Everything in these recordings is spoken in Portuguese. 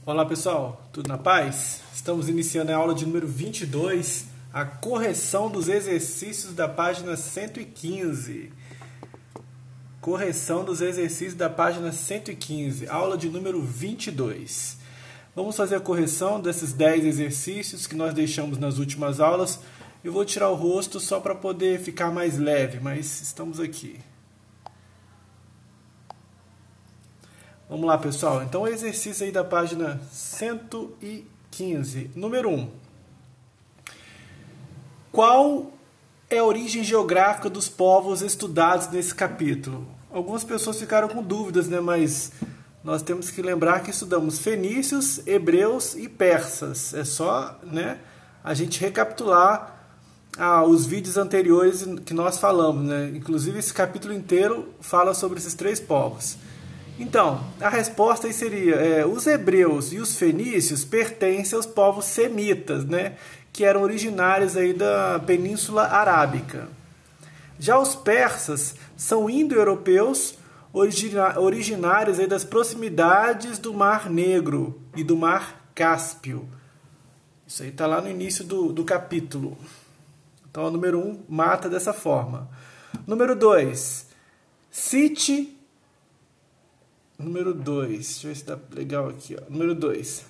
Olá pessoal, tudo na paz? Estamos iniciando a aula de número 22, a correção dos exercícios da página 115. Correção dos exercícios da página 115, aula de número 22. Vamos fazer a correção desses 10 exercícios que nós deixamos nas últimas aulas. Eu vou tirar o rosto só para poder ficar mais leve, mas estamos aqui. Vamos lá, pessoal. Então, o exercício aí da página 115. Número 1. Qual é a origem geográfica dos povos estudados nesse capítulo? Algumas pessoas ficaram com dúvidas, né? Mas nós temos que lembrar que estudamos fenícios, hebreus e persas. É só, né, a gente recapitular os vídeos anteriores que nós falamos, né? Inclusive, esse capítulo inteiro fala sobre esses três povos. Então, a resposta aí seria, os hebreus e os fenícios pertencem aos povos semitas, né, que eram originários aí da Península Arábica. Já os persas são indo-europeus, originários aí das proximidades do Mar Negro e do Mar Cáspio. Isso aí está lá no início do capítulo. Então, o número 1 mata dessa forma. Número 2, cite... Número 2, deixa eu ver se tá legal aqui, ó. Número 2.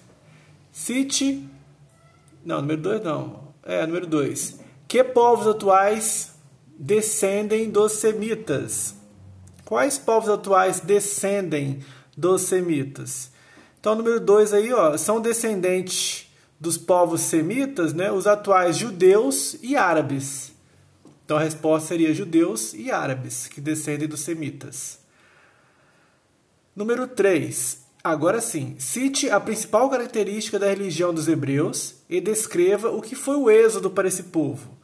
Cite... Não, número 2 não. Número 2. Que povos atuais descendem dos semitas? Quais povos atuais descendem dos semitas? Então, número 2 aí, ó, são descendentes dos povos semitas, né, os atuais judeus e árabes. Então, a resposta seria judeus e árabes, que descendem dos semitas. Número 3. Agora sim, cite a principal característica da religião dos hebreus e descreva o que foi o êxodo para esse povo.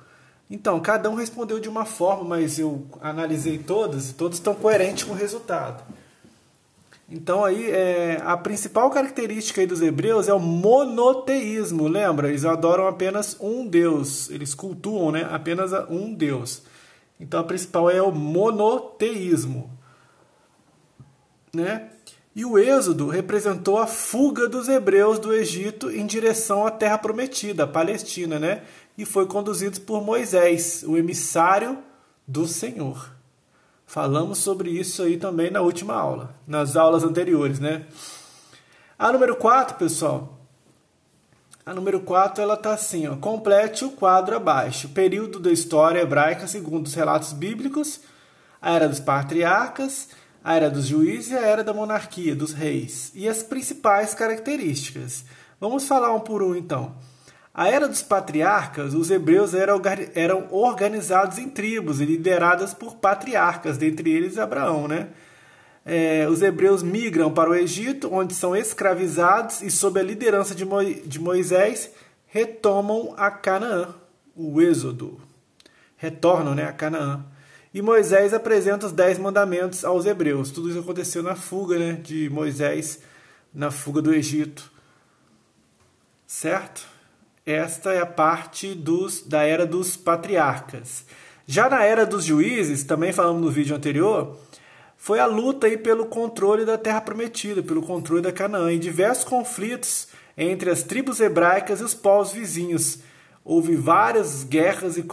Então, cada um respondeu de uma forma, mas eu analisei todas e todos estão coerentes com o resultado. Então, aí, a principal característica aí dos hebreus é o monoteísmo, lembra? Eles adoram apenas um Deus, eles cultuam, né, apenas um Deus. Então, a principal é o monoteísmo. Né? E o êxodo representou a fuga dos hebreus do Egito em direção à terra prometida, a Palestina, né? E foi conduzido por Moisés, o emissário do Senhor. Falamos sobre isso aí também na última aula, nas aulas anteriores, né? A número 4, pessoal. A número 4, ela tá assim, ó. Complete o quadro abaixo. Período da história hebraica segundo os relatos bíblicos, a era dos patriarcas, a era dos juízes e a era da monarquia, dos reis. E as principais características. Vamos falar um por um, então. A era dos patriarcas, os hebreus eram organizados em tribos e lideradas por patriarcas, dentre eles Abraão, né? Os hebreus migram para o Egito, onde são escravizados e, sob a liderança de Moisés, retomam a Canaã, o êxodo. Retornam, né, a Canaã. E Moisés apresenta os 10 mandamentos aos hebreus. Tudo isso aconteceu na fuga, né, de Moisés, na fuga do Egito. Certo? Esta é a parte da era dos patriarcas. Já na era dos juízes, também falamos no vídeo anterior, foi a luta aí pelo controle da terra prometida, pelo controle da Canaã, e diversos conflitos entre as tribos hebraicas e os povos vizinhos. Houve várias guerras e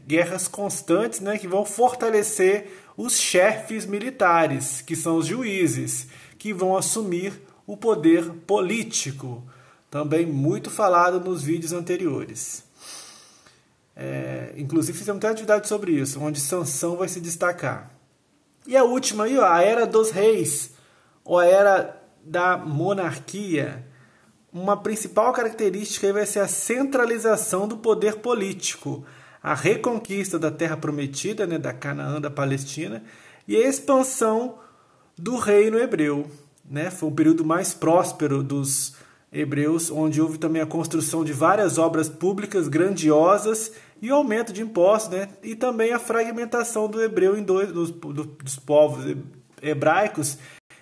guerras constantes, né, que vão fortalecer os chefes militares, que são os juízes, que vão assumir o poder político. Também muito falado nos vídeos anteriores. Inclusive fizemos até atividade sobre isso, onde Sansão vai se destacar. E a última aí, ó, a era dos reis, ou a era da monarquia. Uma principal característica aí vai ser a centralização do poder político, a reconquista da terra prometida, né, da Canaã, da Palestina, e a expansão do reino hebreu. Né? Foi o período mais próspero dos hebreus, onde houve também a construção de várias obras públicas grandiosas e o aumento de impostos, né? E também a fragmentação do hebreu em dos povos hebraicos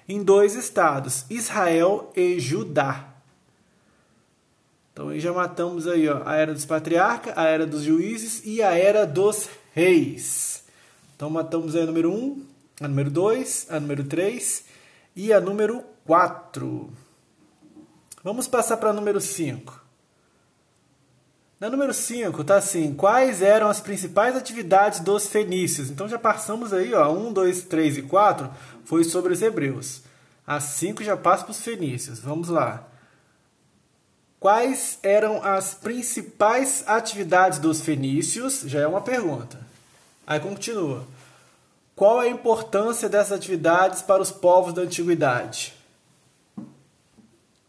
em 2 estados, Israel e Judá. Então aí já matamos aí, ó, a era dos patriarcas, a era dos juízes e a era dos reis. Então matamos aí a número 1, a número 2, a número 3 e a número 4. Vamos passar para número 5. Na número 5 tá assim, quais eram as principais atividades dos fenícios? Então já passamos aí, ó, 1, 2, 3 e 4 foi sobre os hebreus. A 5 já passa para os fenícios. Vamos lá. Quais eram as principais atividades dos fenícios? Já é uma pergunta. Aí continua. Qual a importância dessas atividades para os povos da antiguidade?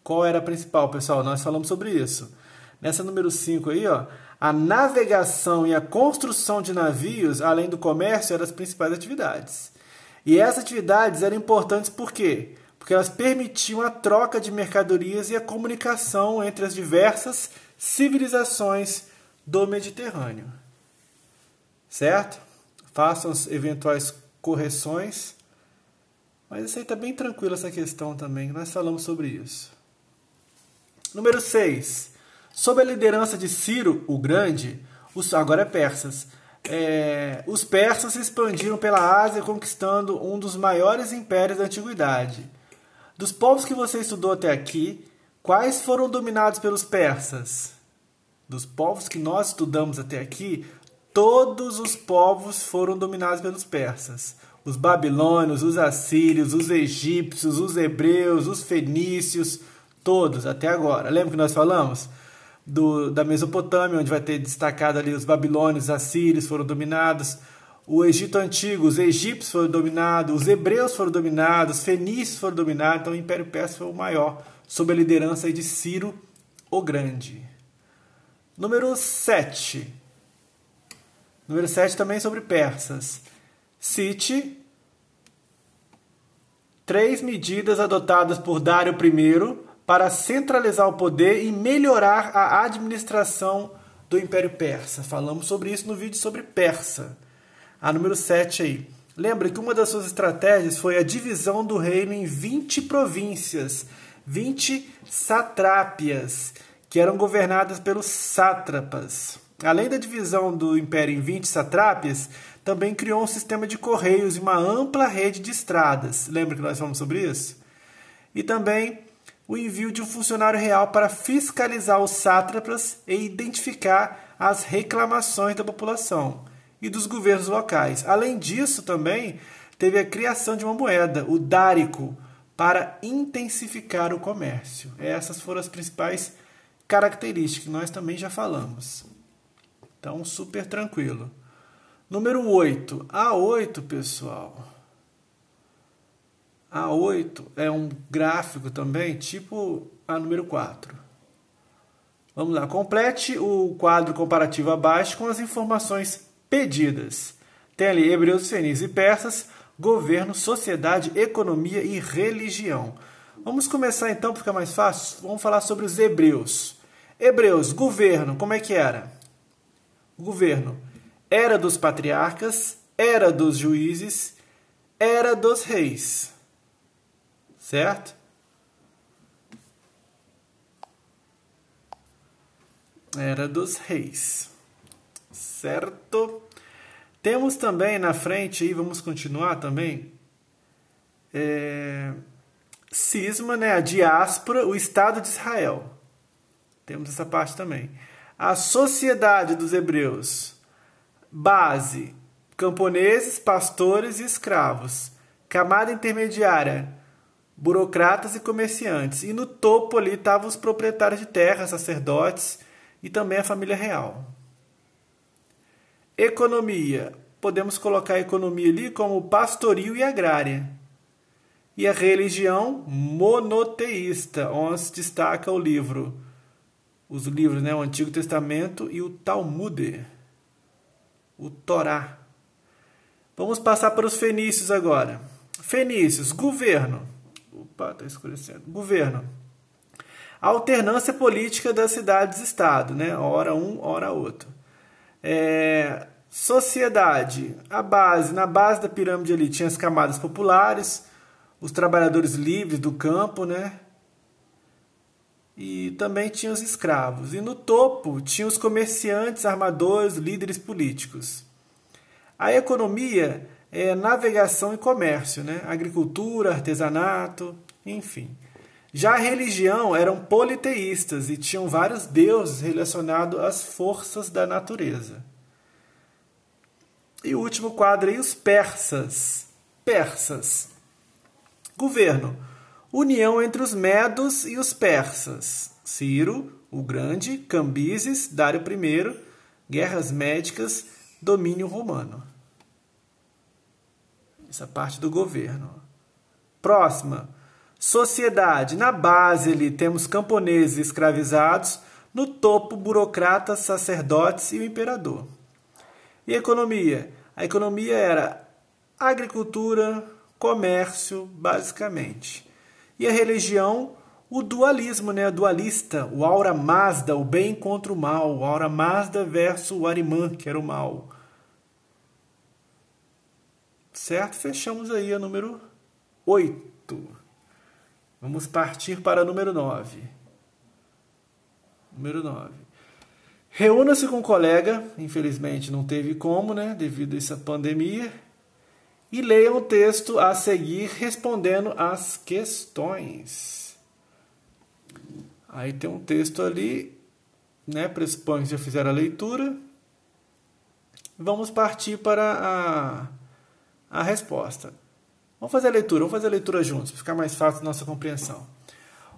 Qual era a principal, pessoal? Nós falamos sobre isso. Nessa número 5 aí, ó, a navegação e a construção de navios, além do comércio, eram as principais atividades. E essas atividades eram importantes por quê? Porque elas permitiam a troca de mercadorias e a comunicação entre as diversas civilizações do Mediterrâneo. Certo? Façam as eventuais correções. Mas isso aí está bem tranquilo, essa questão também. Nós falamos sobre isso. Número 6. Sob a liderança de Ciro o Grande, agora é persas, os persas se expandiram pela Ásia, conquistando um dos maiores impérios da antiguidade. Dos povos que você estudou até aqui, quais foram dominados pelos persas? Dos povos que nós estudamos até aqui, todos os povos foram dominados pelos persas. Os babilônios, os assírios, os egípcios, os hebreus, os fenícios, todos, até agora. Lembra que nós falamos? Da Mesopotâmia, onde vai ter destacado ali os babilônios, os assírios foram dominados, o Egito Antigo, os egípcios foram dominados, os hebreus foram dominados, os fenícios foram dominados, então o Império Persa foi o maior, sob a liderança de Ciro o Grande. Número 7. Número 7 também sobre persas. Cite 3 medidas adotadas por Dário I para centralizar o poder e melhorar a administração do Império Persa. Falamos sobre isso no vídeo sobre Persa. A número 7 aí. Lembra que uma das suas estratégias foi a divisão do reino em 20 províncias, 20 satrápias, que eram governadas pelos sátrapas. Além da divisão do império em 20 satrápias, também criou um sistema de correios e uma ampla rede de estradas. Lembra que nós falamos sobre isso? E também o envio de um funcionário real para fiscalizar os sátrapas e identificar as reclamações da população e dos governos locais. Além disso, também teve a criação de uma moeda, o dárico, para intensificar o comércio. Essas foram as principais características que nós também já falamos. Então, super tranquilo. Número 8. A 8, pessoal. A 8 é um gráfico também, tipo a número 4. Vamos lá. Complete o quadro comparativo abaixo com as informações pedidas. Tem ali hebreus, fenícios e persas, governo, sociedade, economia e religião. Vamos começar então, para ficar mais fácil. Vamos falar sobre os hebreus. Hebreus, governo, como é que era? O governo era dos patriarcas, era dos juízes, era dos reis. Certo? Era dos reis. Certo? Temos também na frente, aí vamos continuar também, cisma, né, a diáspora, o Estado de Israel. Temos essa parte também. A sociedade dos hebreus. Base, camponeses, pastores e escravos. Camada intermediária, burocratas e comerciantes. E no topo ali estavam os proprietários de terra, sacerdotes e também a família real. Economia. Podemos colocar a economia ali como pastoril e agrária. E a religião monoteísta, onde se destaca o livro. Os livros, né? O Antigo Testamento e o Talmud. O Torá. Vamos passar para os fenícios agora. Fenícios, governo. Opa, está escurecendo. Governo. Alternância política das cidades-estado, né? Hora um, hora outro. Sociedade. Na base da pirâmide ali tinha as camadas populares, os trabalhadores livres do campo, né? E também tinha os escravos. E no topo tinha os comerciantes, armadores, líderes políticos. A economia é navegação e comércio, né? Agricultura, artesanato, enfim. Já a religião eram politeístas e tinham vários deuses relacionados às forças da natureza. E o último quadro aí, os persas. Persas. Governo. União entre os medos e os persas. Ciro, o Grande, Cambises, Dário I, guerras médicas, domínio romano. Essa parte do governo. Próxima. Sociedade. Na base ali temos camponeses escravizados, no topo burocratas, sacerdotes e o imperador. E economia? A economia era agricultura, comércio, basicamente. E a religião, o dualismo, né? Dualista, o Aura Mazda, o bem contra o mal, o Aura Mazda versus o Ahriman, que era o mal. Certo? Fechamos aí a número 8. Vamos partir para o número 9. Número 9. Reúna-se com um colega, infelizmente não teve como, né, devido a essa pandemia, e leia o texto a seguir respondendo as questões. Aí tem um texto ali, né, pressupõe que já fizeram a leitura. Vamos partir para a resposta. Vamos fazer a leitura juntos, para ficar mais fácil a nossa compreensão.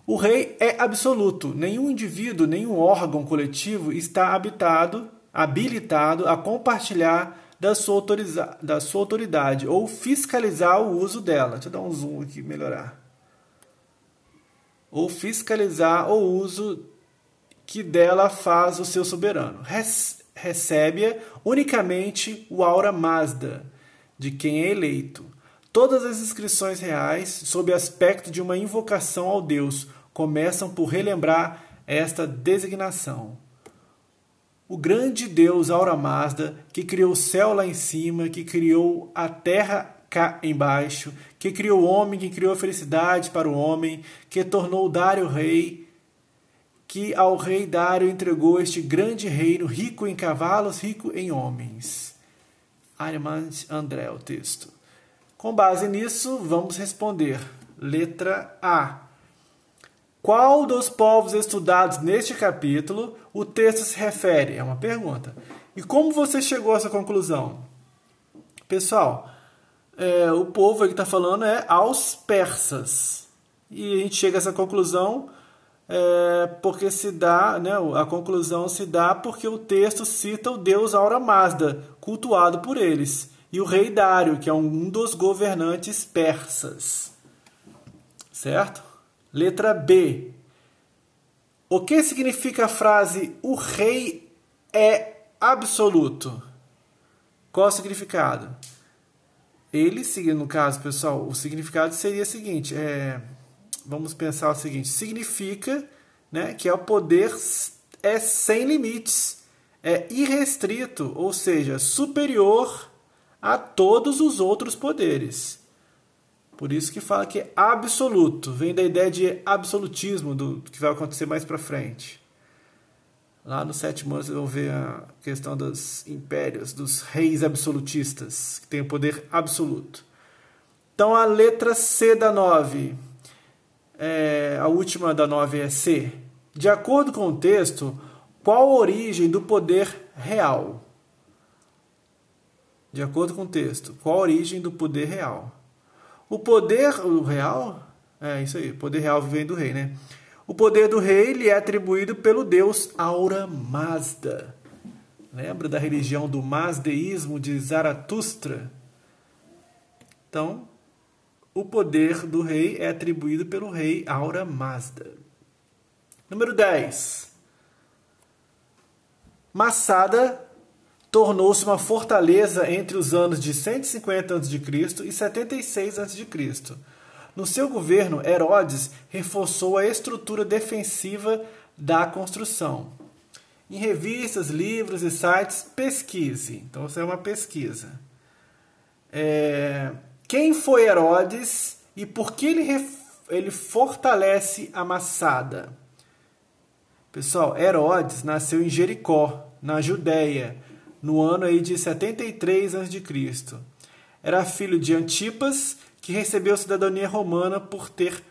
O rei é absoluto. Nenhum indivíduo, nenhum órgão coletivo está habilitado a compartilhar da sua autoridade ou fiscalizar o uso dela. Deixa eu dar um zoom aqui, melhorar. Ou fiscalizar o uso que dela faz o seu soberano. Recebe-a unicamente o Aura Mazda, de quem é eleito. Todas as inscrições reais, sob aspecto de uma invocação ao Deus, começam por relembrar esta designação. O grande Deus Aura Mazda, que criou o céu lá em cima, que criou a terra cá embaixo, que criou o homem, que criou a felicidade para o homem, que tornou Dário rei, que ao rei Dário entregou este grande reino, rico em cavalos, rico em homens. Armand André, o texto. Com base nisso, vamos responder. Letra A. Qual dos povos estudados neste capítulo o texto se refere? É uma pergunta. E como você chegou a essa conclusão? Pessoal, o povo que está falando é aos persas. E a gente chega a essa conclusão porque se dá, né, a conclusão se dá porque o texto cita o deus Aura Mazda, cultuado por eles, e o rei Dário, que é um dos governantes persas. Certo? Letra B. O que significa a frase o rei é absoluto? Qual o significado? Ele, no caso, pessoal, o significado seria o seguinte, vamos pensar o seguinte, significa, né, que o poder é sem limites, é irrestrito, ou seja, superior a todos os outros poderes. Por isso que fala que é absoluto. Vem da ideia de absolutismo, do que vai acontecer mais para frente. Lá no 7º ano vocês vão ver a questão dos impérios, dos reis absolutistas, que têm o poder absoluto. Então a letra C da 9, a última da 9 é C. De acordo com o texto, qual a origem do poder real? De acordo com o texto, qual a origem do poder real? O poder real, isso aí, o poder real vem do rei, né? O poder do rei lhe é atribuído pelo deus Aura Mazda. Lembra da religião do mazdeísmo de Zaratustra? Então, o poder do rei é atribuído pelo rei Aura Mazda. Número 10. Massada tornou-se uma fortaleza entre os anos de 150 a.C. e 76 a.C. No seu governo, Herodes reforçou a estrutura defensiva da construção. Em revistas, livros e sites, pesquise. Então, isso é uma pesquisa. Quem foi Herodes e por que ele fortalece a Massada? Pessoal, Herodes nasceu em Jericó, na Judéia, no ano aí de 73 a.C. Era filho de Antipas, que recebeu cidadania romana por ter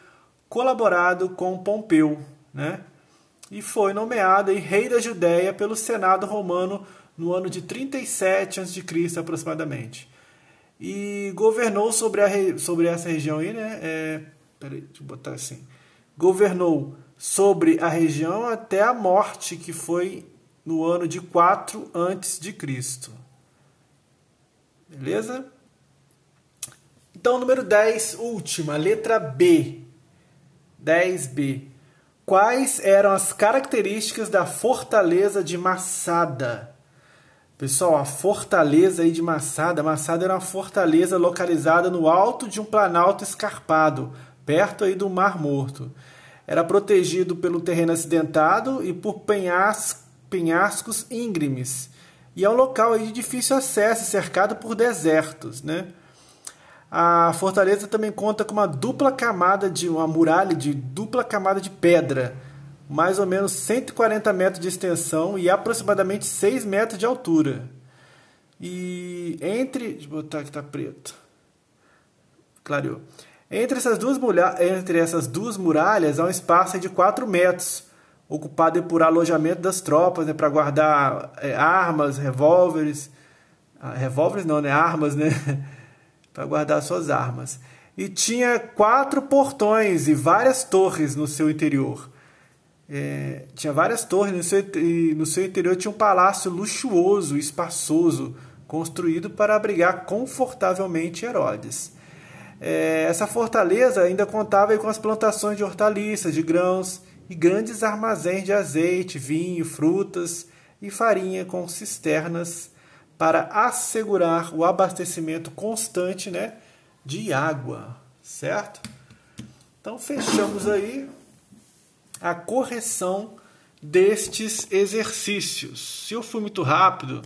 colaborado com Pompeu, né? E foi nomeado rei da Judéia pelo Senado romano no ano de 37 a.C. aproximadamente. E governou sobre essa região aí, né? Peraí, deixa eu botar assim. Governou sobre a região até a morte, que foi no ano de 4 a.C. Beleza? Então, número 10, última, letra B. 10B. Quais eram as características da fortaleza de Massada? Pessoal, a fortaleza aí de Massada. Massada era uma fortaleza localizada no alto de um planalto escarpado, perto aí do Mar Morto. Era protegido pelo terreno acidentado e por penhascos íngremes. E é um local aí de difícil acesso, cercado por desertos, né? A fortaleza também conta com uma muralha de dupla camada de pedra, mais ou menos 140 metros de extensão e aproximadamente 6 metros de altura. E deixa eu botar aqui, tá preto. Clareou. Entre essas duas muralhas há um espaço de 4 metros, ocupado por alojamento das tropas, né, para guardar armas, revólveres. Revólveres não, né? Armas, né? Para guardar suas armas. E tinha 4 portões e várias torres no seu interior. Tinha várias torres e no seu interior tinha um palácio luxuoso e espaçoso, construído para abrigar confortavelmente Herodes. Essa fortaleza ainda contava com as plantações de hortaliças, de grãos e grandes armazéns de azeite, vinho, frutas e farinha com cisternas para assegurar o abastecimento constante, né, de água, certo? Então fechamos aí a correção destes exercícios. Se eu fui muito rápido,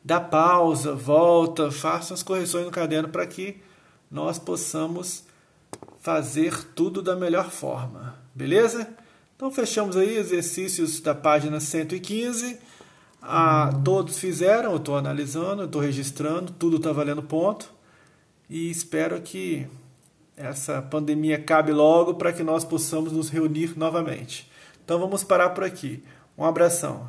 dá pausa, volta, faça as correções no caderno para que nós possamos fazer tudo da melhor forma, beleza? Então fechamos aí exercícios da página 115. Todos fizeram, eu estou analisando, eu estou registrando, tudo está valendo ponto. E espero que essa pandemia acabe logo para que nós possamos nos reunir novamente. Então vamos parar por aqui. Um abração.